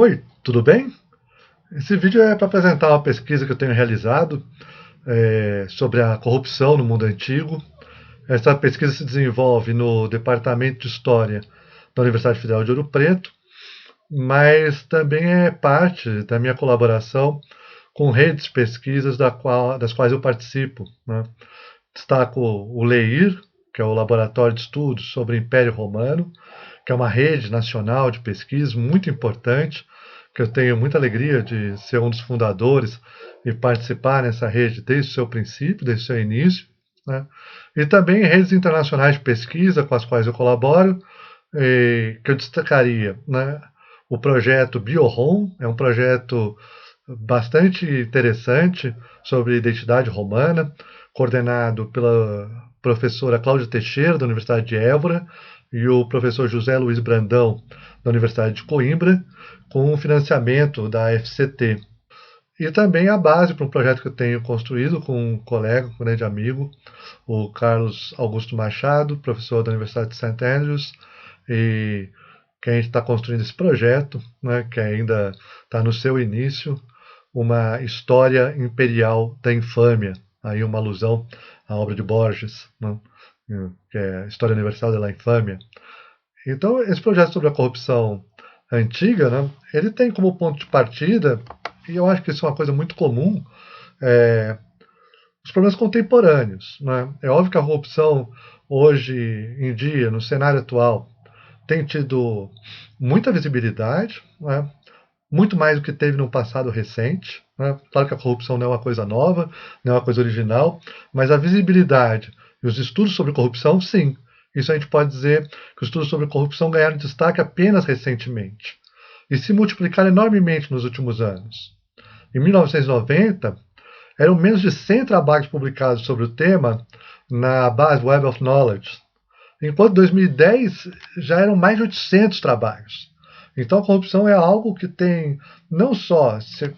Oi, tudo bem? Esse vídeo é para apresentar uma pesquisa que eu tenho realizado sobre a corrupção no mundo antigo. Essa pesquisa se desenvolve no Departamento de História da Universidade Federal de Ouro Preto, mas também é parte da minha colaboração com redes de pesquisas das quais eu participo, né? Destaco o LEIR, que é o Laboratório de Estudos sobre o Império Romano, que é uma rede nacional de pesquisa muito importante, que eu tenho muita alegria de ser um dos fundadores e participar nessa rede desde o seu princípio, desde o seu início, né? E também redes internacionais de pesquisa com as quais eu colaboro, que eu destacaria, né? O projeto BioRom é um projeto bastante interessante sobre identidade romana, coordenado pela professora Cláudia Teixeira, da Universidade de Évora, e o professor José Luiz Brandão, da Universidade de Coimbra, com o financiamento da FCT. E também a base para um projeto que eu tenho construído com um colega, um grande amigo, o Carlos Augusto Machado, professor da Universidade de St. Andrews, e que a gente está construindo esse projeto, né, que ainda está no seu início, uma história imperial da infâmia, aí uma alusão à obra de Borges, né, que é a História Universal da Infâmia. Então, esse projeto sobre a corrupção antiga, né, ele tem como ponto de partida, e eu acho que isso é uma coisa muito comum, os problemas contemporâneos, né? É óbvio que a corrupção hoje em dia, no cenário atual, tem tido muita visibilidade, né? Muito mais do que teve no passado recente, né? Claro que a corrupção não é uma coisa nova, não é uma coisa original, mas a visibilidade e os estudos sobre corrupção, sim. Isso a gente pode dizer que os estudos sobre corrupção ganharam destaque apenas recentemente e se multiplicaram enormemente nos últimos anos. Em 1990, eram menos de 100 trabalhos publicados sobre o tema na base Web of Knowledge, enquanto em 2010 já eram mais de 800 trabalhos. Então a corrupção é algo que tem não só se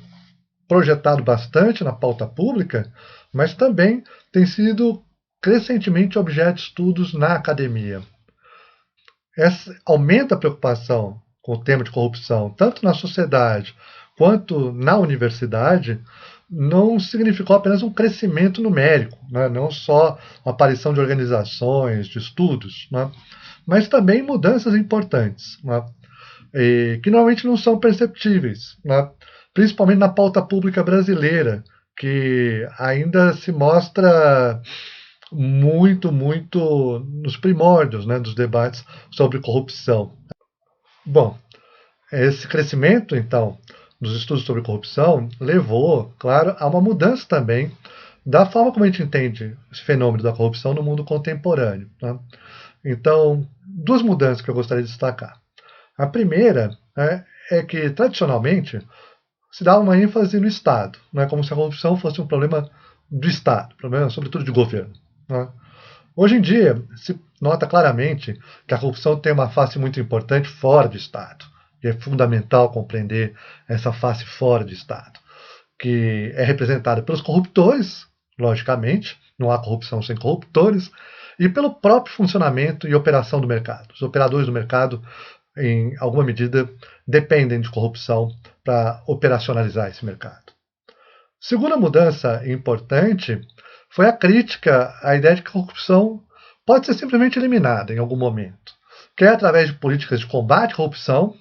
projetado bastante na pauta pública, mas também tem sido crescentemente objeto de estudos na academia. Essa aumenta a preocupação com o tema de corrupção, tanto na sociedade quanto na universidade, não significou apenas um crescimento numérico, né? Não só a aparição de organizações, de estudos, né? Mas também mudanças importantes, né? Que normalmente não são perceptíveis, né? Principalmente na pauta pública brasileira, que ainda se mostra muito nos primórdios, né, dos debates sobre corrupção. Bom, esse crescimento, então, dos estudos sobre corrupção levou, claro, a uma mudança também da forma como a gente entende esse fenômeno da corrupção no mundo contemporâneo, né? Então, duas mudanças que eu gostaria de destacar. A primeira é que, tradicionalmente, se dá uma ênfase no Estado, né, como se a corrupção fosse um problema do Estado, problema sobretudo de governo, né? Hoje em dia, se nota claramente que a corrupção tem uma face muito importante fora do Estado. E é fundamental compreender essa face fora do Estado, que é representada pelos corruptores, logicamente, não há corrupção sem corruptores, e pelo próprio funcionamento e operação do mercado. Os operadores do mercado, em alguma medida, dependem de corrupção para operacionalizar esse mercado. Segunda mudança importante foi a crítica à ideia de que a corrupção pode ser simplesmente eliminada em algum momento, quer através de políticas de combate à corrupção,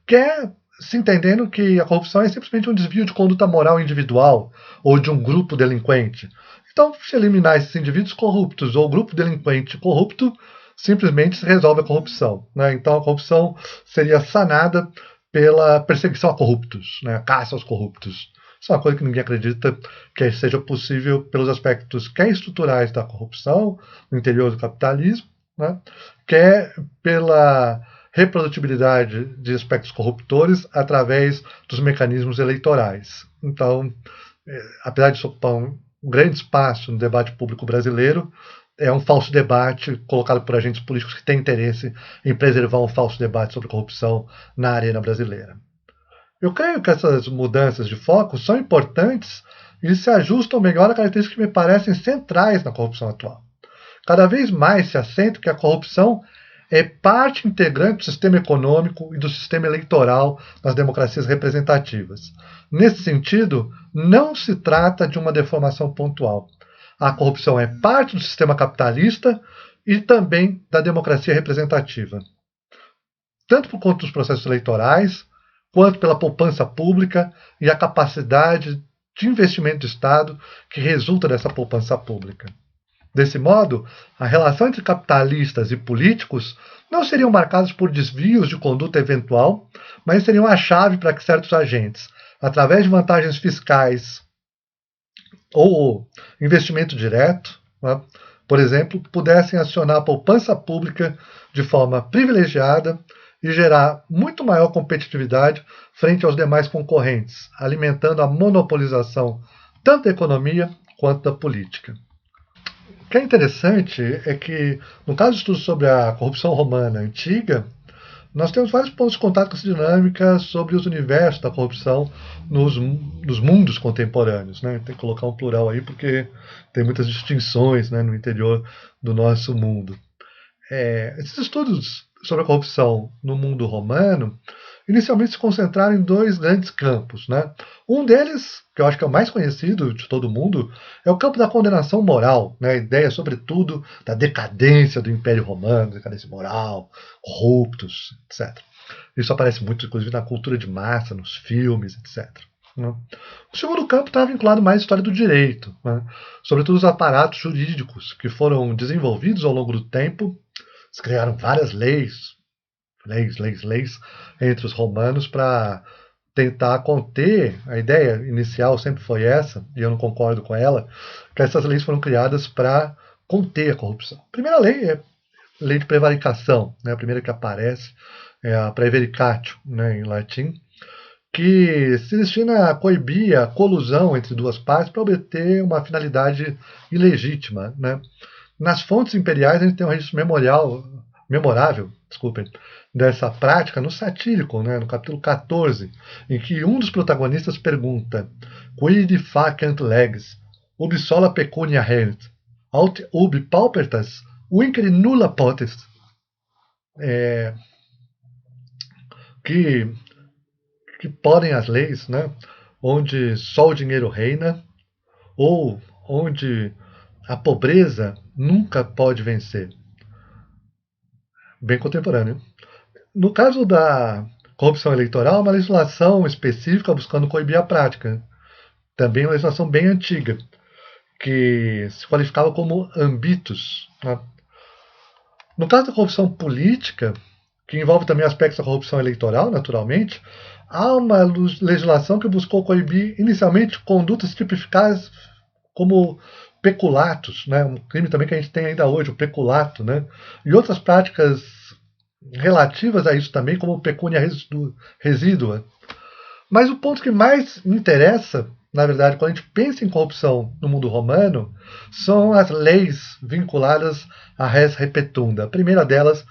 quer se entendendo que a corrupção é simplesmente um desvio de conduta moral individual ou de um grupo delinquente. Então, se eliminar esses indivíduos corruptos ou o grupo delinquente corrupto, simplesmente se resolve a corrupção, né? Então, a corrupção seria sanada pela perseguição a corruptos, né? A caça aos corruptos. Isso é uma coisa que ninguém acredita que seja possível pelos aspectos quer estruturais da corrupção no interior do capitalismo, né? Quer pela reprodutibilidade de aspectos corruptores através dos mecanismos eleitorais. Então, apesar de isso ocupar um grande espaço no debate público brasileiro, é um falso debate colocado por agentes políticos que têm interesse em preservar um falso debate sobre corrupção na arena brasileira. Eu creio que essas mudanças de foco são importantes e se ajustam melhor a características que me parecem centrais na corrupção atual. Cada vez mais se assenta que a corrupção é parte integrante do sistema econômico e do sistema eleitoral nas democracias representativas. Nesse sentido, não se trata de uma deformação pontual. A corrupção é parte do sistema capitalista e também da democracia representativa, tanto por conta dos processos eleitorais, quanto pela poupança pública e a capacidade de investimento do Estado que resulta dessa poupança pública. Desse modo, a relação entre capitalistas e políticos não seriam marcadas por desvios de conduta eventual, mas seriam a chave para que certos agentes, através de vantagens fiscais ou investimento direto, né, por exemplo, pudessem acionar a poupança pública de forma privilegiada e gerar muito maior competitividade frente aos demais concorrentes, alimentando a monopolização tanto da economia quanto da política. O que é interessante é que, no caso do estudo sobre a corrupção romana antiga, nós temos vários pontos de contato com essa dinâmica sobre os universos da corrupção nos mundos contemporâneos. Né? Tem que colocar um plural aí porque tem muitas distinções, né, no interior do nosso mundo. Esses estudos sobre a corrupção no mundo romano inicialmente se concentraram em dois grandes campos. Né? Um deles, que eu acho que é o mais conhecido de todo mundo, é o campo da condenação moral, né? A ideia, sobretudo, da decadência do Império Romano, decadência moral, corruptos, etc. Isso aparece muito, inclusive, na cultura de massa, nos filmes, etc. Né? O segundo campo está vinculado mais à história do direito, né? Sobretudo os aparatos jurídicos que foram desenvolvidos ao longo do tempo. Se criaram várias leis entre os romanos para tentar conter. A ideia inicial sempre foi essa, e eu não concordo com ela, que essas leis foram criadas para conter a corrupção. A primeira lei é a lei de prevaricação, né? A primeira que aparece é a Praevaricatio, né, em latim, que se destina a coibir a colusão entre duas partes para obter uma finalidade ilegítima. Né? Nas fontes imperiais a gente tem um registro memorável, dessa prática no Satírico, né, no capítulo 14, em que um dos protagonistas pergunta: Quid facent leges, ubi sola pecunia hert, aut ubi paupertas, vincere nulla potest. Que podem as leis, né, onde só o dinheiro reina, ou onde a pobreza nunca pode vencer. Bem contemporâneo. No caso da corrupção eleitoral, uma legislação específica buscando coibir a prática. Também uma legislação bem antiga, que se qualificava como ambitus. Né? No caso da corrupção política, que envolve também aspectos da corrupção eleitoral, naturalmente, há uma legislação que buscou coibir inicialmente condutas tipificadas como peculatos, né? Um crime também que a gente tem ainda hoje, o peculato, né? E outras práticas relativas a isso também, como pecúnia resídua. Mas o ponto que mais me interessa, na verdade, quando a gente pensa em corrupção no mundo romano, são as leis vinculadas à res repetunda. A primeira delas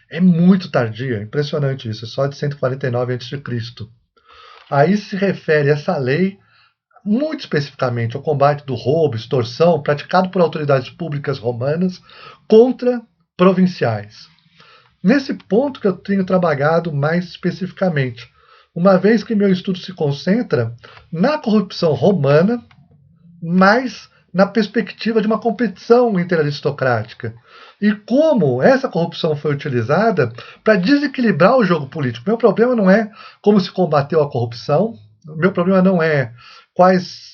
é muito tardia, impressionante isso, é só de 149 a.C. Aí se refere essa lei muito especificamente ao combate do roubo, extorsão, praticado por autoridades públicas romanas contra provinciais. Nesse ponto que eu tenho trabalhado mais especificamente, uma vez que meu estudo se concentra na corrupção romana, mas na perspectiva de uma competição interaristocrática. E como essa corrupção foi utilizada para desequilibrar o jogo político. Meu problema não é como se combateu a corrupção, meu problema não é quais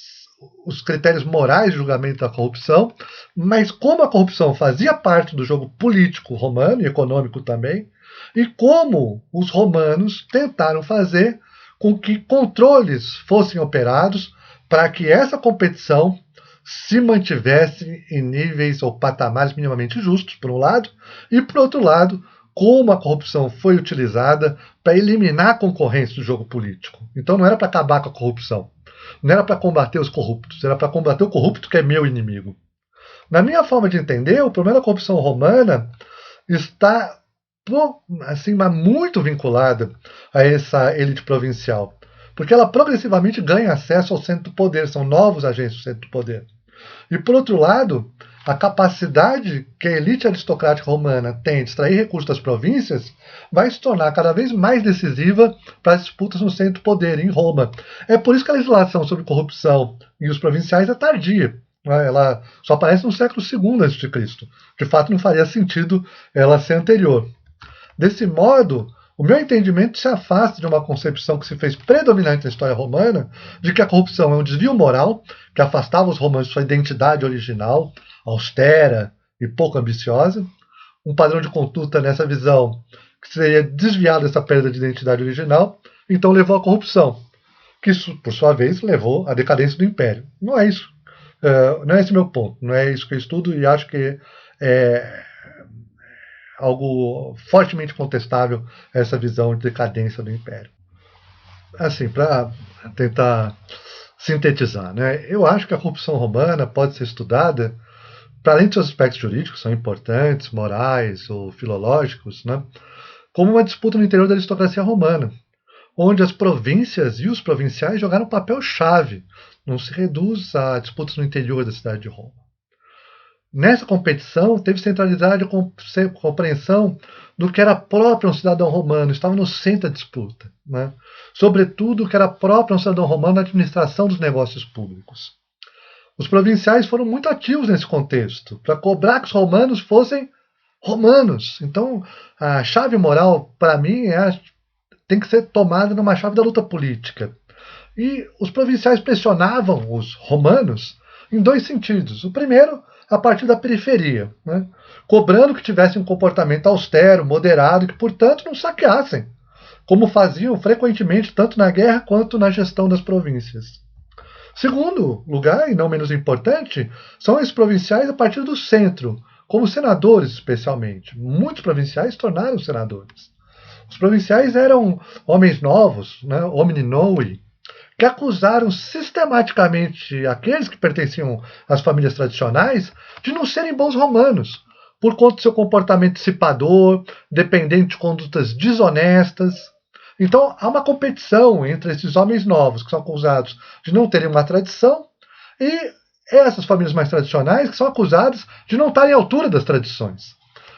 os critérios morais de julgamento da corrupção, mas como a corrupção fazia parte do jogo político romano e econômico também, e como os romanos tentaram fazer com que controles fossem operados para que essa competição se mantivesse em níveis ou patamares minimamente justos, por um lado, e, por outro lado, como a corrupção foi utilizada para eliminar a concorrência do jogo político. Então não era para acabar com a corrupção, não era para combater os corruptos, era para combater o corrupto que é meu inimigo. Na minha forma de entender, o problema da corrupção romana está assim, muito vinculada a essa elite provincial, porque ela progressivamente ganha acesso ao centro do poder, são novos agentes do centro do poder. E, por outro lado, a capacidade que a elite aristocrática romana tem de extrair recursos das províncias vai se tornar cada vez mais decisiva para as disputas no centro do poder, em Roma. É por isso que a legislação sobre corrupção e os provinciais é tardia. Ela só aparece no século II a.C. De fato, não faria sentido ela ser anterior. Desse modo, o meu entendimento se afasta de uma concepção que se fez predominante na história romana, de que a corrupção é um desvio moral que afastava os romanos de sua identidade original, austera e pouco ambiciosa, um padrão de conduta nessa visão que seria desviado dessa perda de identidade original, então levou à corrupção, que, por sua vez, levou à decadência do império. Não é isso. Não é esse meu ponto. Não é isso que eu estudo e acho que é algo fortemente contestável essa visão de decadência do império. Assim, para tentar sintetizar, né? Eu acho que a corrupção romana pode ser estudada, para além de seus aspectos jurídicos, são importantes, morais ou filológicos, né? Como uma disputa no interior da aristocracia romana, onde as províncias e os provinciais jogaram um papel-chave. Não se reduz a disputas no interior da cidade de Roma. Nessa competição, teve centralidade a compreensão do que era próprio a um cidadão romano, estava no centro da disputa. Né? Sobretudo, o que era próprio a um cidadão romano na administração dos negócios públicos. Os provinciais foram muito ativos nesse contexto, para cobrar que os romanos fossem romanos. Então, a chave moral, para mim, tem que ser tomada numa chave da luta política. E os provinciais pressionavam os romanos em dois sentidos. O primeiro, a partir da periferia, né? Cobrando que tivessem um comportamento austero, moderado, e que, portanto, não saqueassem, como faziam frequentemente tanto na guerra quanto na gestão das províncias. Segundo lugar, e não menos importante, são esses provinciais a partir do centro, como senadores especialmente. Muitos provinciais se tornaram senadores. Os provinciais eram homens novos, né, homini novi, que acusaram sistematicamente aqueles que pertenciam às famílias tradicionais de não serem bons romanos, por conta do seu comportamento dissipador, dependente de condutas desonestas. Então, há uma competição entre esses homens novos, que são acusados de não terem uma tradição, e essas famílias mais tradicionais, que são acusadas de não estarem à altura das tradições.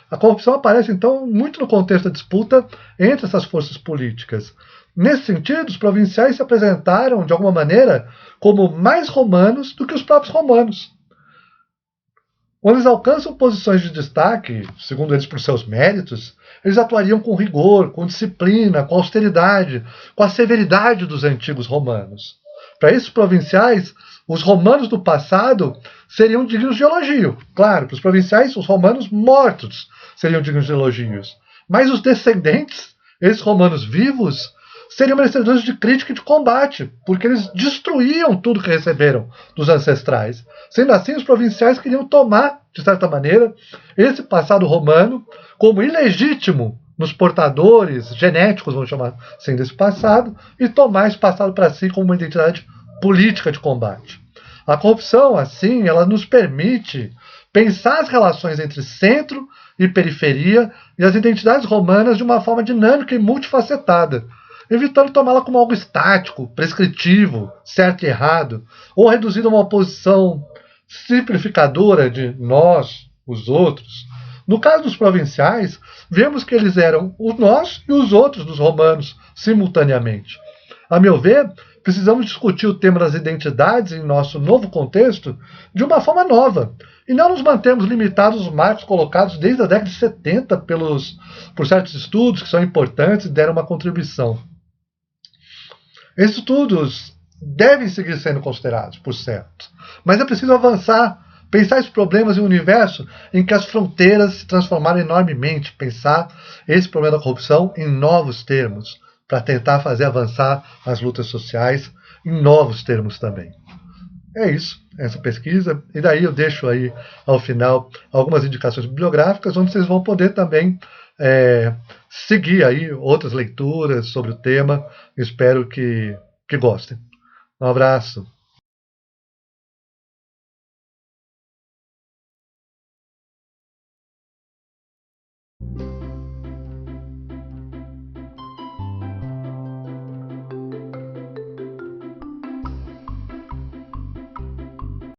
A corrupção aparece, então, muito no contexto da disputa entre essas forças políticas. Nesse sentido, os provinciais se apresentaram, de alguma maneira, como mais romanos do que os próprios romanos. Quando eles alcançam posições de destaque, segundo eles por seus méritos, eles atuariam com rigor, com disciplina, com austeridade, com a severidade dos antigos romanos. Para esses provinciais, os romanos do passado seriam dignos de elogio. Claro, para os provinciais, os romanos mortos seriam dignos de elogios. Mas os descendentes, esses romanos vivos, seriam merecedores de crítica e de combate, porque eles destruíam tudo que receberam dos ancestrais. Sendo assim, os provinciais queriam tomar, de certa maneira, esse passado romano como ilegítimo nos portadores genéticos, vamos chamar assim, desse passado, e tomar esse passado para si como uma identidade política de combate. A corrupção, assim, ela nos permite pensar as relações entre centro e periferia e as identidades romanas de uma forma dinâmica e multifacetada, evitando tomá-la como algo estático, prescritivo, certo e errado, ou reduzido a uma posição simplificadora de nós, os outros. No caso dos provinciais, vemos que eles eram os nós e os outros dos romanos, simultaneamente. A meu ver, precisamos discutir o tema das identidades em nosso novo contexto de uma forma nova, e não nos mantermos limitados aos marcos colocados desde a década de 70 por certos estudos que são importantes e deram uma contribuição. Esses estudos devem seguir sendo considerados, por certo, mas é preciso avançar, pensar esses problemas em um universo em que as fronteiras se transformaram enormemente, pensar esse problema da corrupção em novos termos, para tentar fazer avançar as lutas sociais em novos termos também. É isso, essa pesquisa, e daí eu deixo aí, ao final, algumas indicações bibliográficas, onde vocês vão poder também seguir aí outras leituras sobre o tema. Espero que gostem. Um abraço.